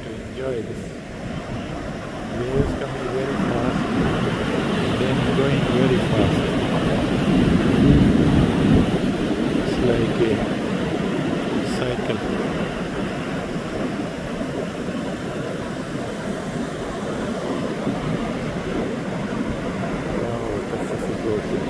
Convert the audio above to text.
enjoy this. Waves coming very fast, then going very fast. It's like a cycle. Wow, that's a super ocean.